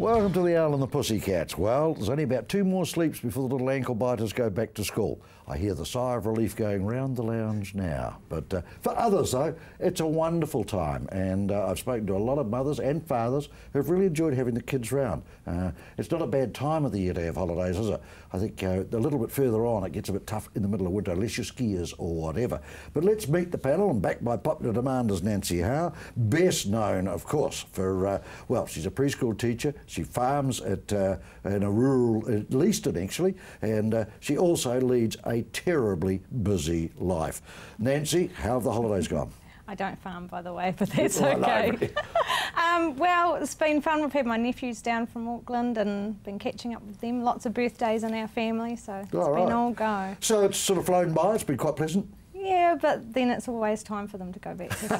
Welcome to the Owl and the Pussycats. Well, there's only about 2 more sleeps before the little ankle biters go back to school. I hear the sigh of relief going round the lounge now. But for others, though, it's a wonderful time. And I've spoken to a lot of mothers and fathers who've really enjoyed having the kids round. It's not a bad time of the year to have holidays, is it? I think a little bit further on, it gets a bit tough in the middle of winter, unless you're skiers or whatever. But let's meet the panel, and backed by popular demand is Nancy Howe, best known, of course, for, well, she's a preschool teacher. She farms in a rural, at Leaston actually, and she also leads a terribly busy life. Nancy, how have the holidays gone? I don't farm, by the way, but that's okay. Well, it's been fun. We've had my nephews down from Auckland and been catching up with them. Lots of birthdays in our family, so it's been all go. So it's sort of flown by, it's been quite pleasant? Yeah, but then it's always time for them to go back to school.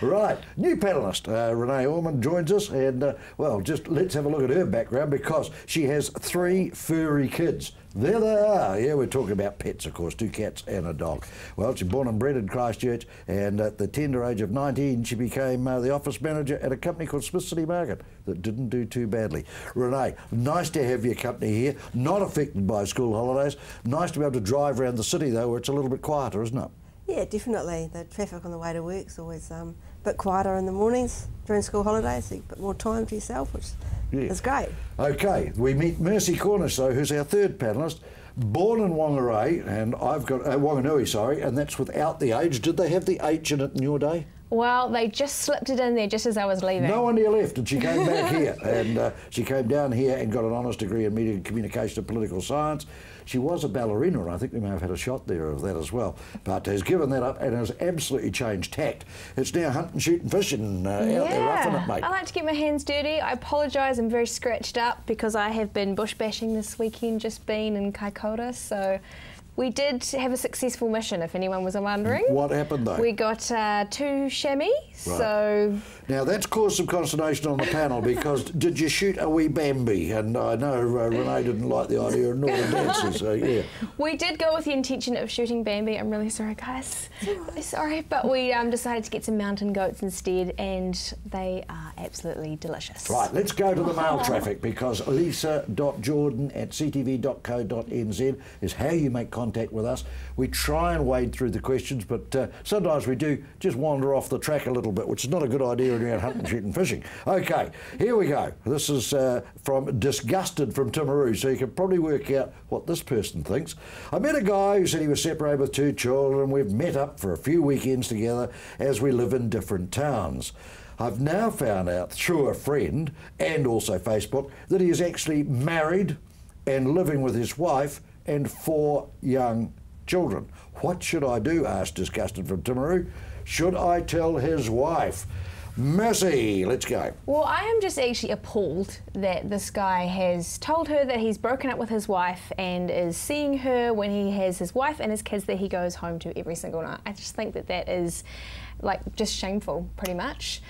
Right, new panellist, Renee Orman joins us, and well, just let's have a look at her background, because she has 3 furry kids. There they are. Yeah, we're talking about pets, of course, 2 cats and a dog. Well, she's born and bred in Christchurch, and at the tender age of 19, she became the office manager at a company called Smith City Market that didn't do too badly. Renee, nice to have your company here, not affected by school holidays. Nice to be able to drive around the city, though, where it's a little bit quieter, isn't it? Yeah, definitely. The traffic on the way to work's always a bit quieter in the mornings during school holidays, so you get a bit more time to yourself, which is great. Okay, we meet Mercy Cornish, though, who's our 3rd panellist, born in Whangarei, and I've got Wanganui, sorry, and that's without the age. Did they have the H in it in your day? Well, they just slipped it in there just as I was leaving. No one here left, and she came back here, and she came down here and got an honours degree in media and communication and political science. She was a ballerina, and I think we may have had a shot there of that as well, but has given that up and has absolutely changed tact. It's now hunting, shooting, fishing, out there roughing it, mate. I like to get my hands dirty. I apologise, I'm very scratched up because I have been bush bashing this weekend, just been in Kaikoura, so we did have a successful mission, if anyone was wondering. What happened, though? We got 2 chamois, so... Now, that's caused some consternation on the panel, because did you shoot a wee Bambi? And I know Renee didn't like the idea of northern dancers, so yeah. We did go with the intention of shooting Bambi. I'm really sorry, guys. Really sorry, but we decided to get some mountain goats instead, and they are absolutely delicious. Right, let's go to the mail traffic, because lisa.jordan@ctv.co.nz is how you make contact with us. We try and wade through the questions, but sometimes we do just wander off the track a little bit, which is not a good idea when you're out hunting, shooting, fishing. Okay, here we go. This is from Disgusted from Timaru, so you can probably work out what this person thinks. I met a guy who said he was separated with 2 children. We've met up for a few weekends together as we live in different towns. I've now found out through a friend and also Facebook that he is actually married and living with his wife and 4 young children. What should I do? Asked Disgusted from Timaru. Should I tell his wife? Mercy, let's go. Well, I am just actually appalled that this guy has told her that he's broken up with his wife and is seeing her when he has his wife and his kids that he goes home to every single night. I just think that that is like just shameful, pretty much.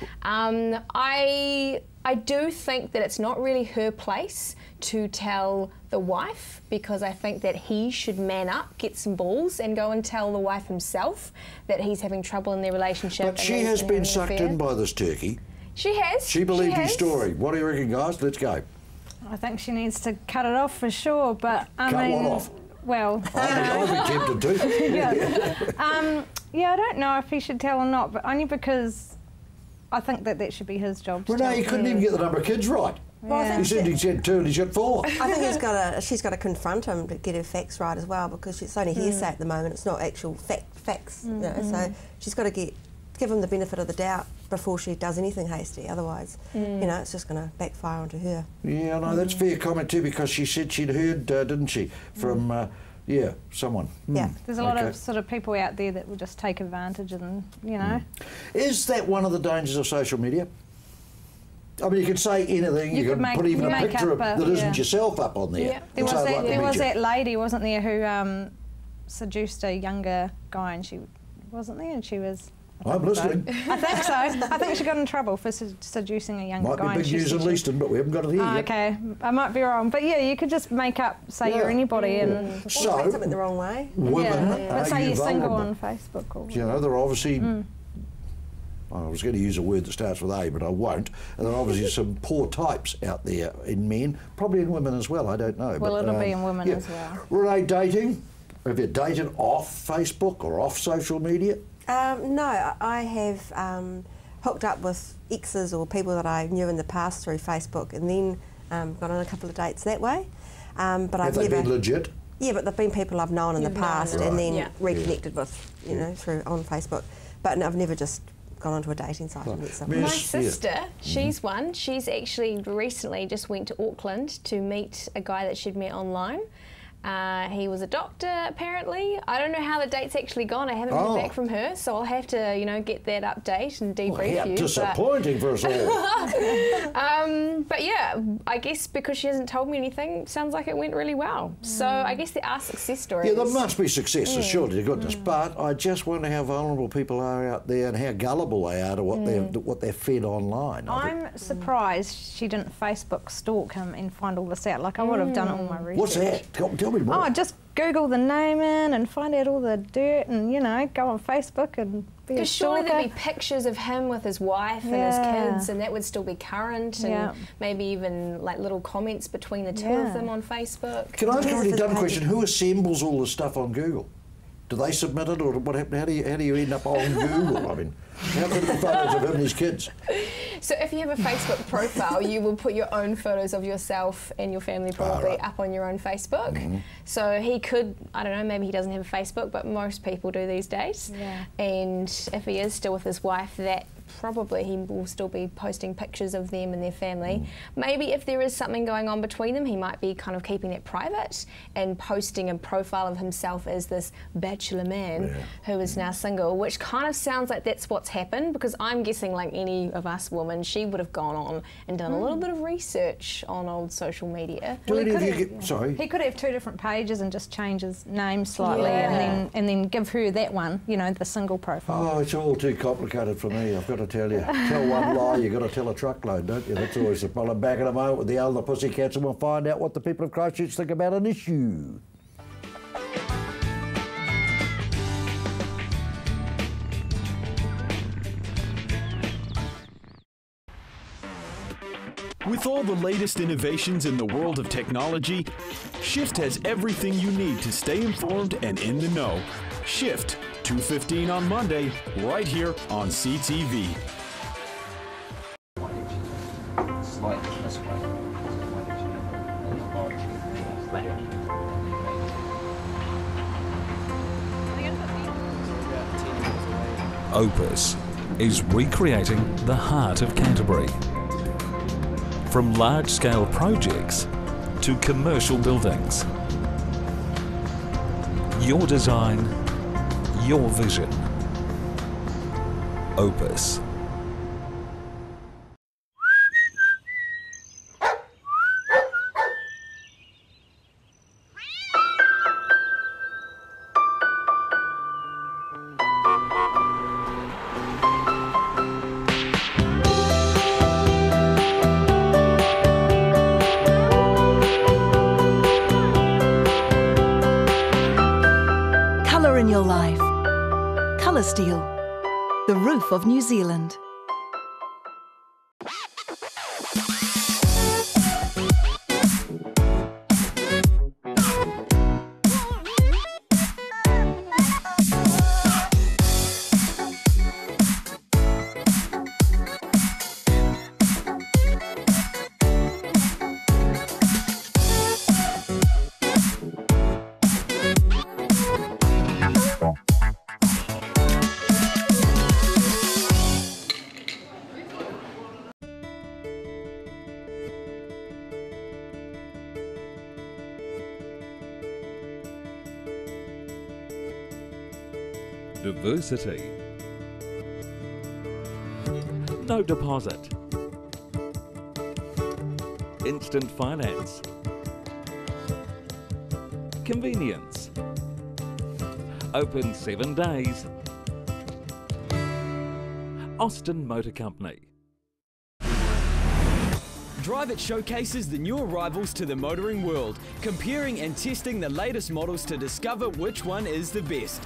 I do think that it's not really her place to tell the wife, because I think that he should man up, get some balls, and go and tell the wife himself that he's having trouble in their relationship. But she has been sucked in by this turkey. She has. She believed his story. What do you reckon, guys? Let's go. I think she needs to cut it off for sure, but I mean... Cut what off? Well... I'd be tempted to. Yeah, I don't know if he should tell or not, but only because I think that that should be his job. Renee, he couldn't even get the number of kids right. Well, He said 2 and he said 4. I think she's got to confront him to get her facts right as well, because it's only hearsay at the moment. It's not actual facts, you know. So she's got to give him the benefit of the doubt before she does anything hasty. Otherwise, you know, it's just going to backfire onto her. Yeah, no, that's a fair comment too, because she said she'd heard, didn't she, from yeah, someone. Yeah, there's a lot of sort of people out there that will just take advantage, and you know. Is that one of the dangers of social media? I mean, you can say anything, you can put even a picture that isn't yourself up on there. Yeah. There was that lady, wasn't there, who seduced a younger guy, and she wasn't there, and she was... I'm listening. I think so. I think she got in trouble for seducing a younger guy. Might be big news in Leaston, but we haven't got it here yet. Okay, I might be wrong. But yeah, you could just make up, say you're anybody, and... So, say something the wrong way. Women, but say you're single on Facebook. Or you know, they're obviously I was going to use a word that starts with A, but I won't. And there are obviously some poor types out there in men, probably in women as well, I don't know. Well, but, it'll be in women as well. Renee, dating? Have you dated off Facebook or off social media? No, I have hooked up with exes or people that I knew in the past through Facebook, and then gone on a couple of dates that way. But Have they been legit? Yeah, but they've been people I've known in the past and then reconnected with, you know, through on Facebook. But no, I've never just gone onto a dating site and met someone. My sister, she's one. She's actually recently just went to Auckland to meet a guy that she'd met online. He was a doctor, apparently. I don't know how the date's actually gone. I haven't heard back from her, so I'll have to, you know, get that update and debrief you. Disappointing for us all. But yeah, I guess because she hasn't told me anything, sounds like it went really well. So I guess there are success stories. Yeah, there must be successes, surely to goodness. But I just wonder how vulnerable people are out there and how gullible they are to what they're fed online. I'm surprised she didn't Facebook stalk him and find all this out. Like, I would have done all my research. What's that? Tell me more. Oh, just Google the name in and find out all the dirt and, you know, go on Facebook and be a stalker. Surely there'd be pictures of him with his wife and his kids, and that would still be current, and maybe even like little comments between the two of them on Facebook. Can I ask a really dumb question? Who assembles all the stuff on Google? Do they submit it, or what happened? How do you end up on Google? I mean, how could it be photos of him and his kids? So if you have a Facebook profile, you will put your own photos of yourself and your family probably up on your own Facebook. So he could, I don't know, maybe he doesn't have a Facebook, but most people do these days. And if he is still with his wife, that probably he will still be posting pictures of them and their family. Maybe if there is something going on between them, he might be kind of keeping it private and posting a profile of himself as this bachelor man who is now single, which kind of sounds like that's what's happened, because I'm guessing like any of us women, she would have gone on and done a little bit of research on old social media. Sorry? He could have 2 different pages and just change his name slightly and then give her that one, you know, the single profile. Oh, it's all too complicated for me, I've got to tell you. Tell one lie, you've got to tell a truckload, don't you? That's always the problem. Back in a moment with the Owl And The Pussycats, and we'll find out what the people of Christchurch think about an issue. With all the latest innovations in the world of technology, Shift has everything you need to stay informed and in the know. Shift, 2:15 on Monday, right here on CTV. Opus is recreating the heart of Canterbury. From large-scale projects to commercial buildings. Your design, your vision. Opus. In your life. Colour Steel, the roof of New Zealand. Diversity. No deposit. Instant finance. Convenience. Open 7 days. Austin Motor Company. Drive It showcases the new arrivals to the motoring world, comparing and testing the latest models to discover which one is the best.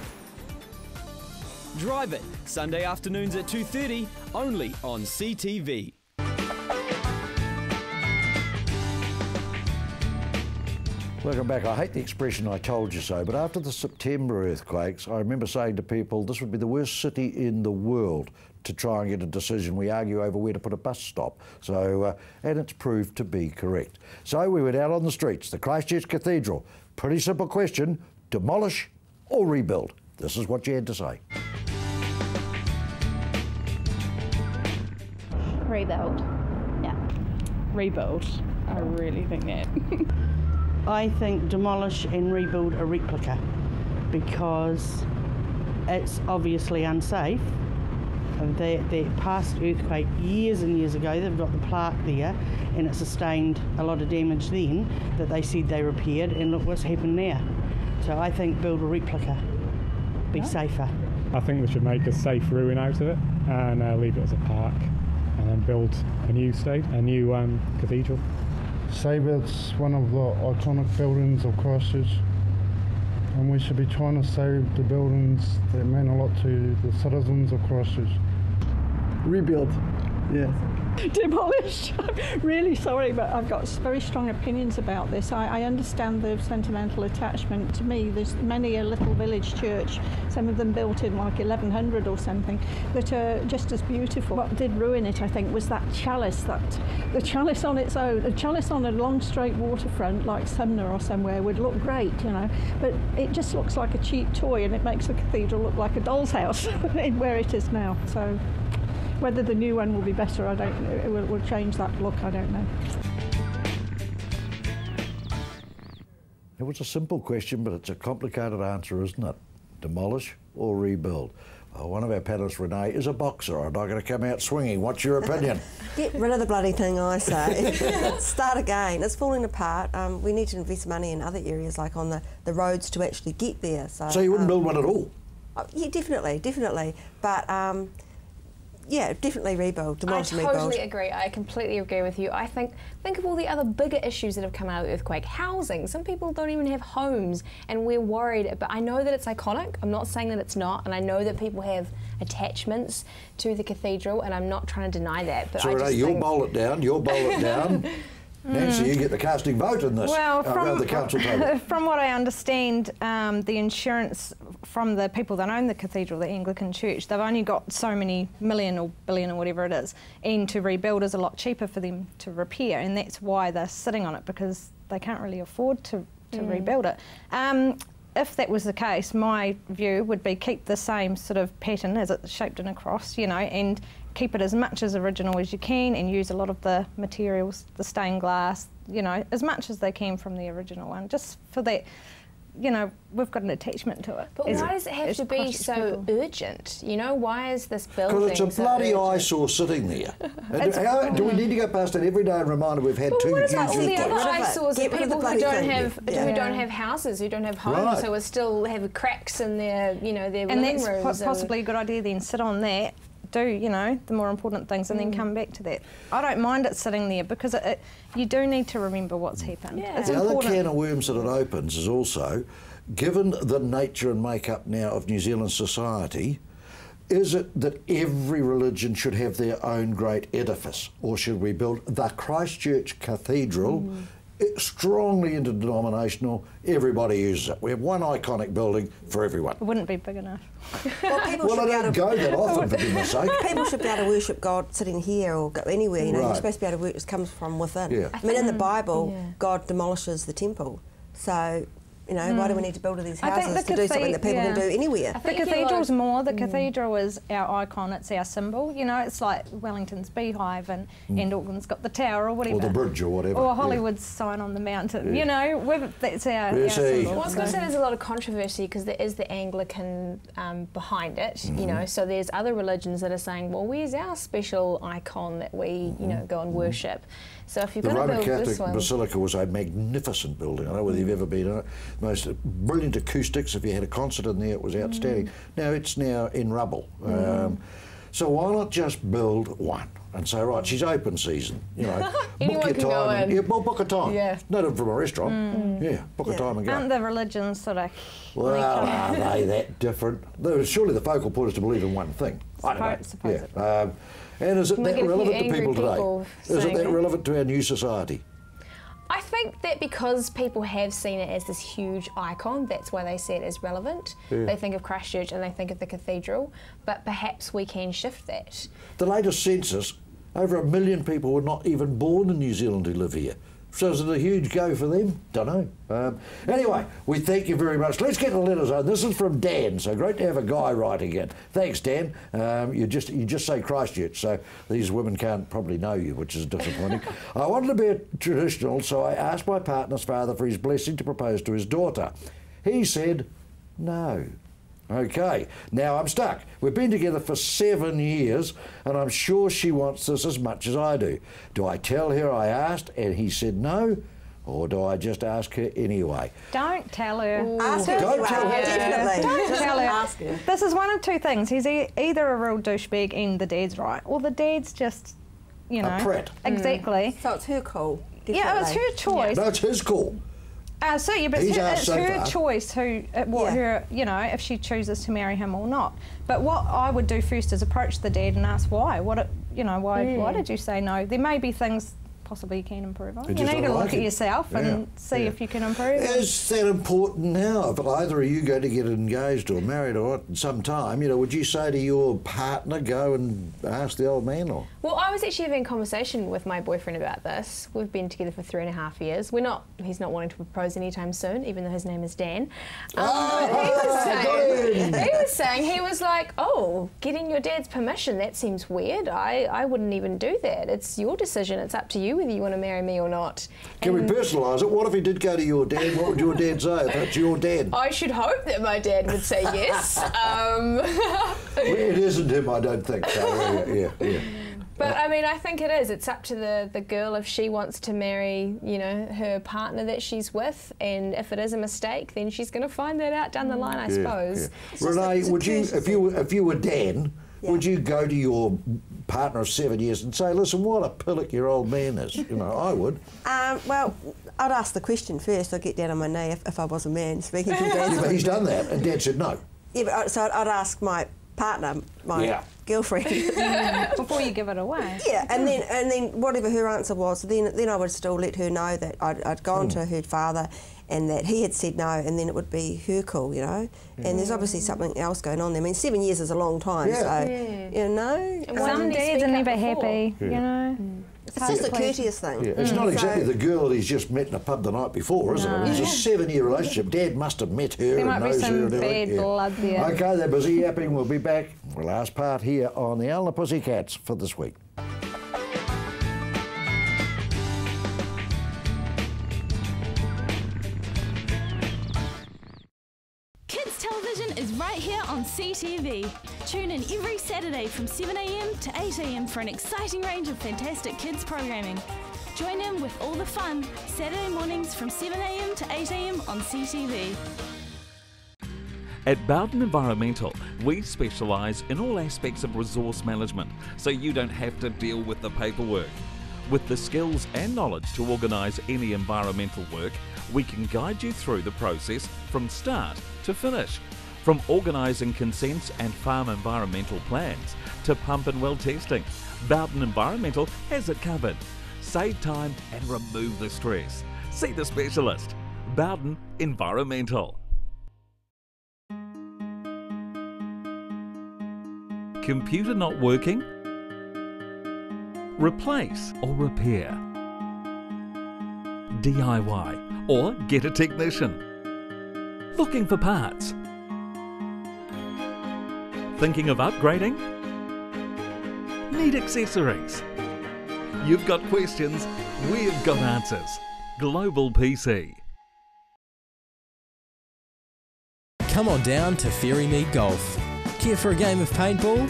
Drive It, Sunday afternoons at 2:30, only on CTV. Welcome back. I hate the expression "I told you so," but after the September earthquakes, I remember saying to people, this would be the worst city in the world to try and get a decision. We argue over where to put a bus stop. So, and it's proved to be correct. So we went out on the streets, the Christchurch Cathedral. Pretty simple question, demolish or rebuild? This is what you had to say. Rebuild. Yeah. Rebuild. I really think that. I think demolish and rebuild a replica because it's obviously unsafe. That past earthquake years and years ago, they've got the plaque there and it sustained a lot of damage then that they said they repaired, and look what's happened now. So I think build a replica, be safer. I think they should make a safe ruin out of it and leave it as a park and then build a new cathedral. Save it's one of the iconic buildings of Christchurch, and we should be trying to save the buildings that mean a lot to the citizens of Christchurch. Rebuild, yeah. Demolished. I'm really sorry, but I've got very strong opinions about this. I understand the sentimental attachment. To me, there's many a little village church, some of them built in like 1100 or something, that are just as beautiful. What did ruin it, I think, was that chalice, the chalice on its own. A chalice on a long straight waterfront like Sumner or somewhere would look great, you know, but it just looks like a cheap toy, and it makes the cathedral look like a doll's house where it is now. So whether the new one will be better, I don't know. It will change that look, I don't know. It was a simple question, but it's a complicated answer, isn't it? Demolish or rebuild? One of our panellists, Renee, is a boxer. I'm not going to come out swinging. What's your opinion? Get rid of the bloody thing, I say. Start again. It's falling apart. We need to invest money in other areas, like on the roads to actually get there. So you wouldn't build one at all? Yeah, definitely. But yeah, definitely rebuild, demolish and rebuild. I totally agree. I completely agree with you. I think of all the other bigger issues that have come out of the earthquake. Housing. Some people don't even have homes, and we're worried. But I know that it's iconic. I'm not saying that it's not, and I know that people have attachments to the cathedral, and I'm not trying to deny that. But so Renee, you'll bowl it down. You'll bowl it down. Nancy, you get the casting vote in this. Well, around the council table. From what I understand, the insurance from the people that own the cathedral, the Anglican Church, they've only got so many million or billion or whatever it is, and to rebuild is a lot cheaper for them to repair, and that's why they're sitting on it, because they can't really afford to rebuild it. If that was the case, my view would be keep the same sort of pattern as it's shaped in a cross, you know, and keep it as much as original as you can, and use a lot of the materials, the stained glass, you know, as much as they can from the original one, just for that, you know, we've got an attachment to it. But why does it have to be so urgent? You know, why is this building Because it's a bloody eyesore sitting there. Do we need to go past it every day and remind we've had two huge earthquakes? What about all the other eyesores of Get rid of people the who don't bloody have thing. who don't have houses, who don't have homes, Right. who are still have cracks in their, you know, their And living that's rooms? possibly a good idea then, sit on that, do, you know, the more important things, and then come back to that. I don't mind it sitting there, because you do need to remember what's happened. Yeah. It's The important. other can of worms that it opens is also, given the nature and makeup now of New Zealand society, is it that every religion should have their own great edifice, or should we build the Christchurch Cathedral? Strongly interdenominational, everybody uses it. We have one iconic building for everyone. It wouldn't be big enough. Well, people Well, I don't go that often, for goodness sake. People should be able to worship God sitting here or go anywhere. You know, Right. you're supposed to be able to worship. It comes from within. Yeah. I mean, in the Bible, God demolishes the temple. So, you know, why do we need to build all these houses to do something that people can do anywhere? The cathedral's more. The cathedral is our icon. It's our symbol. You know, it's like Wellington's beehive, and Auckland's got the tower or whatever. Or the bridge or whatever. Or Hollywood's sign on the mountain. You know, that's our symbol. Well, I was going to say there's a lot of controversy, because there is the Anglican behind it, you know, so there's other religions that are saying, well, where's our special icon that we, you know, go and worship? So if you're The going to Roman build Catholic this one... Basilica was a magnificent building. I don't know whether you've ever been in it. Most brilliant acoustics. If you had a concert in there, it was outstanding. Now it's in rubble. So why not just build one and say, right, she's open season, you know, Anyone book your can go time. in. Yeah, book a time. Yeah. No different from a restaurant. Yeah, book a time and go. Aren't the religions sort of... Well, are they that different? Surely the focal point is to believe in one thing. I don't know. Supposedly. Yeah. And is it that relevant to people today? Is it that saying relevant to our new society? I think that because people have seen it as this huge icon, that's why they see it as relevant. Yeah. They think of Christchurch and they think of the cathedral, but perhaps we can shift that. The latest census, over 1 million people were not even born in New Zealand who live here. So is it a huge go for them? Don't know. Anyway, we thank you very much. Let's get the letters on. This is from Dan, so great to have a guy writing in. Thanks, Dan. You just say Christchurch, so these women can't probably know you, which is disappointing. I wanted to be a traditional, so I asked my partner's father for his blessing to propose to his daughter. He said no. Okay, now I'm stuck. We've been together for 7 years and I'm sure she wants this as much as I do. Do I tell her I asked and he said no, or do I just ask her anyway? Don't tell her. Ask her. Don't tell her. Definitely. Don't tell her. Ask her. This is one of two things. He's either a real douchebag and the dad's right, or the dad's just, you know. A prat. Exactly. So it's her call. Yeah, it's her choice. No, it's his call. So yeah, but He's it's asked her so far. choice her, you know, if she chooses to marry him or not. But what I would do first is approach the dad and ask why. Why did you say no? There may be things possibly you can improve on. You You just need don't to like look at it. yourself and see if you can improve. Is that important now? If either of you go to get engaged or married or some time, you know, would you say to your partner, go and ask the old man, or? Well, I was actually having a conversation with my boyfriend about this. We've been together for 3.5 years. He's not wanting to propose anytime soon, even though his name is Dan. He was saying, he was like, oh, getting your dad's permission, that seems weird. I wouldn't even do that. It's your decision. It's up to you whether you want to marry me or not. Can we personalise it? What if he did go to your dad? What would your dad say if that's your dad? I should hope that my dad would say yes. It isn't him, I don't think. So, yeah. But I mean, I think it is. It's up to the girl if she wants to marry, you know, her partner that she's with, and if it is a mistake, then she's going to find that out down the line, I suppose. Yeah. Renee, would you, if you were Dan, would you go to your partner of 7 years and say, listen, what a pillock your old man is? You know, I would. Well, I'd ask the question first. I'd get down on my knee if I was a man speaking from Dad's Yeah, but he's done that, and Dad said no. Yeah, but so I'd ask my partner, my girlfriend, before you give it away. Yeah, and then whatever her answer was, then I would still let her know that I'd gone to her father, and that he had said no, and then it would be her call, you know. And there's obviously something else going on there. I mean, 7 years is a long time, so you know. Some dads are never happy, you know. It's just a courteous thing. Yeah. It's not exactly the girl he's just met in a pub the night before, is it? It's a 7-year relationship. Dad must have met her There and might be knows her. some And bad blood there. Okay, they're busy yapping. We'll be back for the last part here on the Owl And The Pussycats for this week. Kids television is right here on CTV. Tune in every Saturday from 7 a.m. to 8 a.m. for an exciting range of fantastic kids programming. Join in with all the fun Saturday mornings from 7 a.m. to 8 a.m. on CTV. At Bowden Environmental, we specialise in all aspects of resource management, so you don't have to deal with the paperwork. With the skills and knowledge to organise any environmental work, we can guide you through the process from start to finish. From organising consents and farm environmental plans to pump and well testing, Bowden Environmental has it covered. Save time and remove the stress. See the specialist. Bowden Environmental. Computer not working? Replace or repair. DIY or get a technician. Looking for parts. Thinking of upgrading? Need accessories? You've got questions, we've got answers. Global PC. Come on down to Ferrymead Golf. Care for a game of paintball?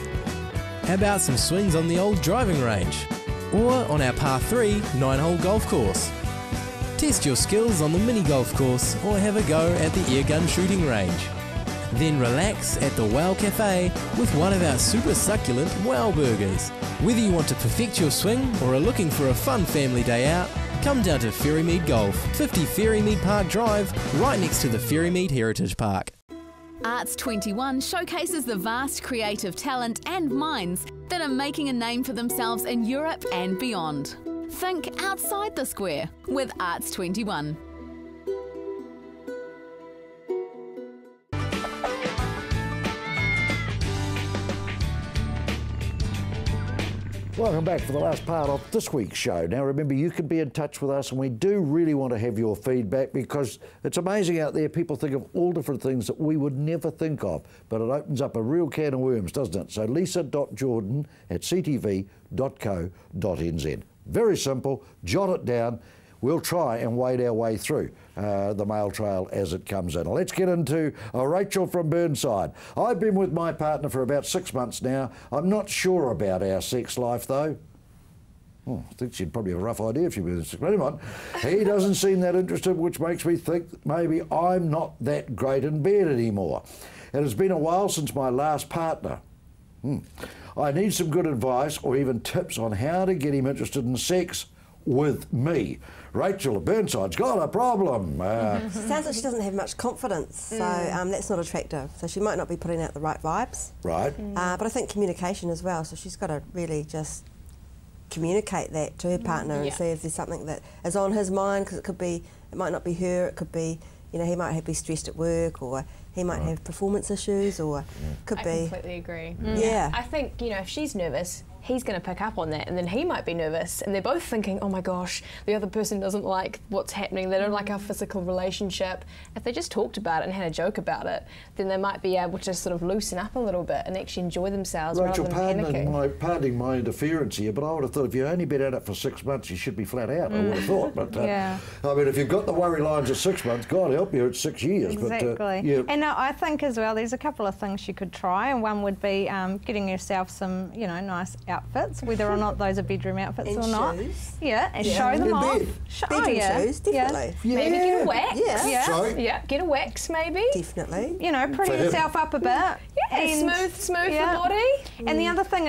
How about some swings on the old driving range? Or on our par 3 9-hole golf course? Test your skills on the mini golf course or have a go at the airgun shooting range. Then relax at the Wow Cafe with one of our super succulent Wow Burgers. Whether you want to perfect your swing or are looking for a fun family day out, come down to Ferrymead Golf, 50 Ferrymead Park Drive, right next to the Ferrymead Heritage Park. Arts 21 showcases the vast creative talent and minds that are making a name for themselves in Europe and beyond. Think outside the square with Arts 21. Welcome back for the last part of this week's show. Now remember, you can be in touch with us, and we do really want to have your feedback, because it's amazing out there. People think of all different things that we would never think of, but it opens up a real can of worms, doesn't it? So lisa.jordan@ctv.co.nz. Very simple, jot it down. We'll try and wade our way through the mail trail as it comes in. Let's get into Rachel from Burnside. I've been with my partner for about 6 months now. I'm not sure about our sex life though. I think she'd probably have a rough idea if she was 6 months. Anyway, he doesn't seem that interested, which makes me think that maybe I'm not that great in bed anymore. It has been a while since my last partner. I need some good advice or even tips on how to get him interested in sex with me. Rachel of Burnside's got a problem. Sounds like she doesn't have much confidence, so that's not attractive. So she might not be putting out the right vibes. Right. But I think communication as well, so she's got to really just communicate that to her partner and see if there's something that is on his mind, because it might not be her, it could be, you know, he might be stressed at work, or he might have performance issues, or could be... I completely agree. Yeah. I think, you know, if she's nervous, he's going to pick up on that, and then he might be nervous, and they're both thinking, oh my gosh, the other person doesn't like what's happening, they don't like our physical relationship. If they just talked about it and had a joke about it, then they might be able to sort of loosen up a little bit and actually enjoy themselves Rachel, rather than panicking. Pardoning my interference here, but I would have thought if you've only been at it for 6 months, you should be flat out, I would have thought. But I mean, if you've got the worry lines at 6 months, God help you, it's 6 years. Exactly. But, and I think as well, there's a couple of things you could try, and one would be getting yourself some, you know, nice outfits, whether or not those are bedroom outfits and or not. Shoes. Yeah, and show them off. Bedroom shoes, definitely. Maybe get a wax. Yeah. Get a wax maybe. Definitely. You know, pretty yourself up a bit. And smooth the body. And the other thing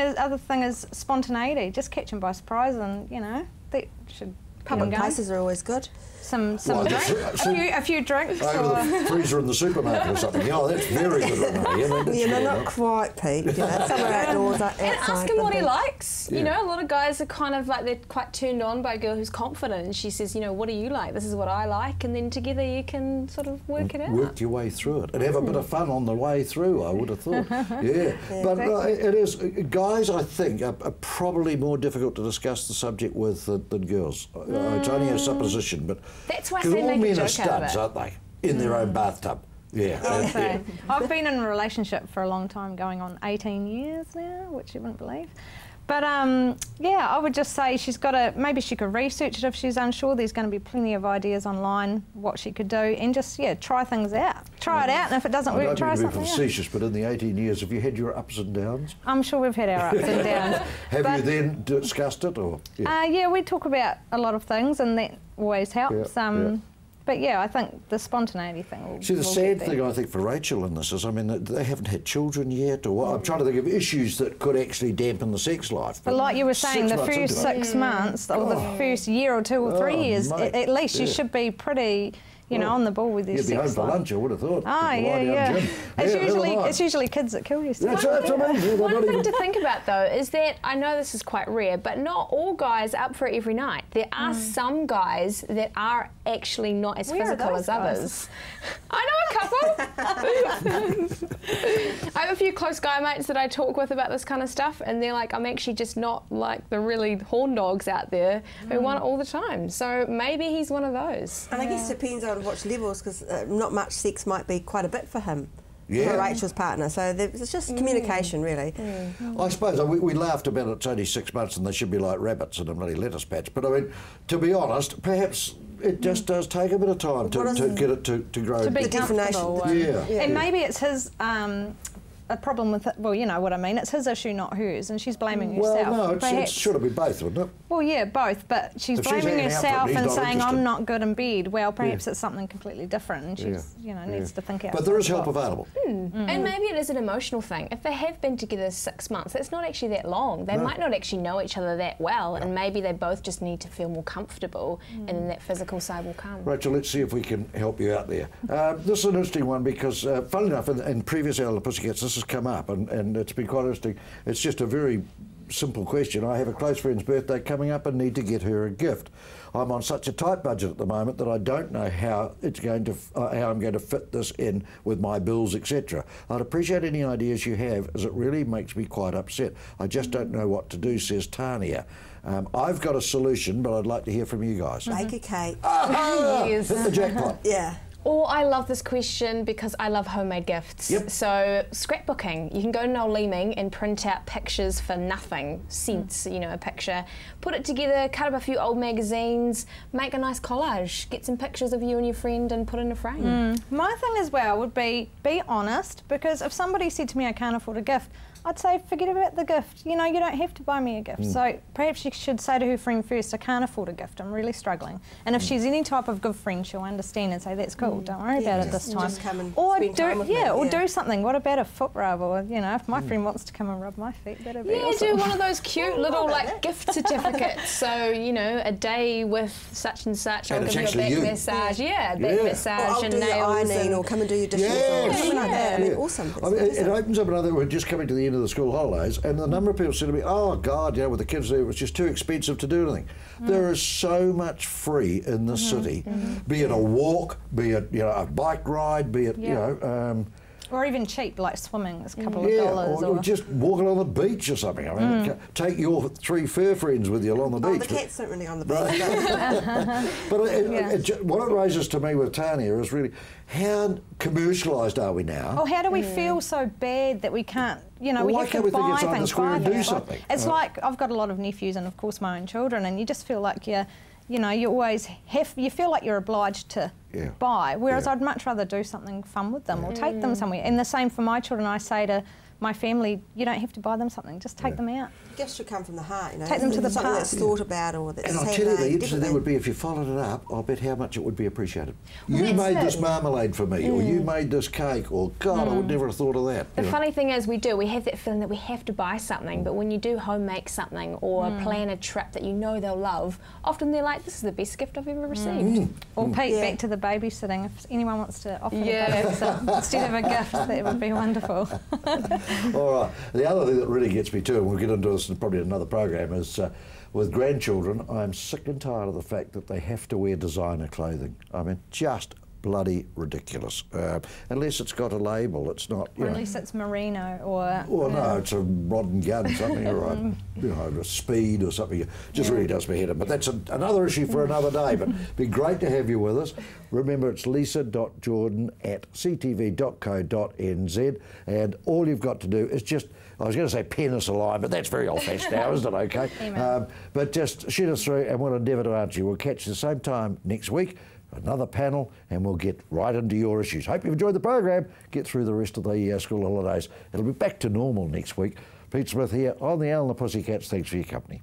is spontaneity. Just catch them by surprise, and you know, they should. Public places are always good. Some drinks, a few drinks. Over the freezer in the supermarket or something. Oh, that's very good. No, not quite, Pete. You know, somewhere outdoors, outside. And ask him what he likes. You know, a lot of guys are kind of like, they're quite turned on by a girl who's confident, and she says, you know, what do you like? This is what I like, and then together you can sort of work it out. Work your way through it and have a bit of fun on the way through, I would have thought. But it is, guys, I think, are probably more difficult to discuss the subject with than girls. It's only a supposition, but that's why I say make a joke studs, out of it. aren't they? In their own bathtub. Yeah. I've been in a relationship for a long time, going on 18 years now, which you wouldn't believe. But yeah, I would just say she's got to, maybe she could research it if she's unsure. There's going to be plenty of ideas online what she could do, and just try things out. Try it out, and if it doesn't work, try something else. Facetious, but in the 18 years, have you had your ups and downs? I'm sure we've had our ups and downs. Have you then discussed it, or? Yeah, we talk about a lot of things, and that always helps. But yeah, I think the spontaneity thing will. See, the sad thing I think for Rachel in this is, I mean, they haven't had children yet, or what? I'm trying to think of issues that could actually dampen the sex life. But like you were saying, the first 6 months, or the first year or 2 or 3 years, at least you should be pretty, you know, on the ball with your sex life. You'd be home for lunch, I would have thought. Oh, yeah. It's usually kids that kill you. One thing to think about, though, is that, I know this is quite rare, but not all guys are up for it every night. There are some guys that are actually not as physical as others. I know a couple. I have a few close guy mates that I talk with about this kind of stuff, and they're like, I'm actually just not like the really horn dogs out there who want it all the time. So maybe he's one of those. And I guess it depends on what levels, because not much sex might be quite a bit for him. For Rachel's partner, so it's just communication, really. I suppose we laughed about it's only 6 months and they should be like rabbits in a bloody lettuce patch. But I mean, to be honest, perhaps it just does take a bit of time to get it to grow. To be comfortable. And maybe it's his a problem with it. Well, you know what I mean. It's his issue, not hers, and she's blaming herself. Well, no, it should have been both, wouldn't it? Well, yeah, both, but she's blaming herself and saying, I'm not good in bed. Well, perhaps it's something completely different, and she's, you know, needs to think out. But there is help available. And maybe it is an emotional thing. If they have been together 6 months, that's not actually that long. They might not actually know each other that well, and maybe they both just need to feel more comfortable, and then that physical side will come. Rachel, let's see if we can help you out there. This is an interesting one because, funnily enough, in previous Owl and the Pussycats, this has come up, and it's been quite interesting. It's just a very simple question. I have a close friend's birthday coming up and need to get her a gift. I'm on such a tight budget at the moment that I don't know how it's going to how I'm going to fit this in with my bills, etc. I'd appreciate any ideas you have, as it really makes me quite upset. I just don't know what to do, says Tania. I've got a solution, but I'd like to hear from you guys. Bake a cake. Yes. Hit the jackpot. Yeah. Or I love this question because I love homemade gifts. Yep. So scrapbooking, you can go to Noel Leeming and print out pictures for nothing, cents, you know, a picture, put it together, cut up a few old magazines, make a nice collage, get some pictures of you and your friend and put in a frame. My thing as well would be honest, because if somebody said to me I can't afford a gift, I'd say forget about the gift. You know, you don't have to buy me a gift. So perhaps she should say to her friend first, I can't afford a gift, I'm really struggling. And if she's any type of good friend, she'll understand and say, that's cool, don't worry about it this time. Just come and or spend time with me. do something. What about a foot rub? Or, you know, if my friend wants to come and rub my feet, that'd be awesome. Do one of those cute little like gift certificates. So, you know, a day with such and such, And I'll give you a back massage. Back massage and do nails. your ironing, or come and do your dishes, or something like that. I mean, awesome. I mean, it opens up another. We're just coming to the end of the school holidays, and the number of people said to me, "Oh God, you know, with the kids there, it was just too expensive to do anything." There is so much free in the city, be it a walk, be it a bike ride, be it or even cheap, like swimming, it's a couple of dollars. Or just walking on the beach or something. I mean, take your 3 fur friends with you along the beach. The cats aren't really on the beach. But what it raises to me with Tania is really, how commercialised are we now? Oh, how do we feel so bad that we can't, you know, Well, we why have can't to we think buy inside the things, square and do something? It's like, I've got a lot of nephews and of course my own children, and you just feel like you know, you always you feel like you're obliged to buy, whereas I'd much rather do something fun with them or take them somewhere. And the same for my children. I say to my family, you don't have to buy them something, just take them out. Gifts should come from the heart, you know. Take them to the something park. that's thought about or that's And I'll tell you, the interesting thing would be if you followed it up, I'll bet how much it would be appreciated. You made this marmalade for me, or you made this cake, or God, I would never have thought of that. The funny thing is we have that feeling that we have to buy something, but when you do home make something or plan a trip that you know they'll love, often they're like, this is the best gift I've ever received. Or Pete, back to the babysitting, if anyone wants to offer to babysit instead of a gift, that would be wonderful. All right. The other thing that really gets me too, and we'll get into this in probably another program, is with grandchildren, I'm sick and tired of the fact that they have to wear designer clothing. I mean, just bloody ridiculous. Unless it's got a label, it's not. Or at least it's merino or. Well, no, it's a rod and gun, something, or a speed or something. It just really does me head in. But that's another issue for another day. But it'd be great to have you with us. Remember, it's lisa.jordan@ctv.co.nz, and all you've got to do is just, I was going to say pen us a line, but that's very old-fashioned now, isn't it, okay? But just shoot us through and we'll endeavour to answer you. We'll catch you the same time next week, another panel, and we'll get right into your issues. Hope you've enjoyed the program. Get through the rest of the school holidays. It'll be back to normal next week. Pete Smith here on the Owl and the Pussycats. Thanks for your company.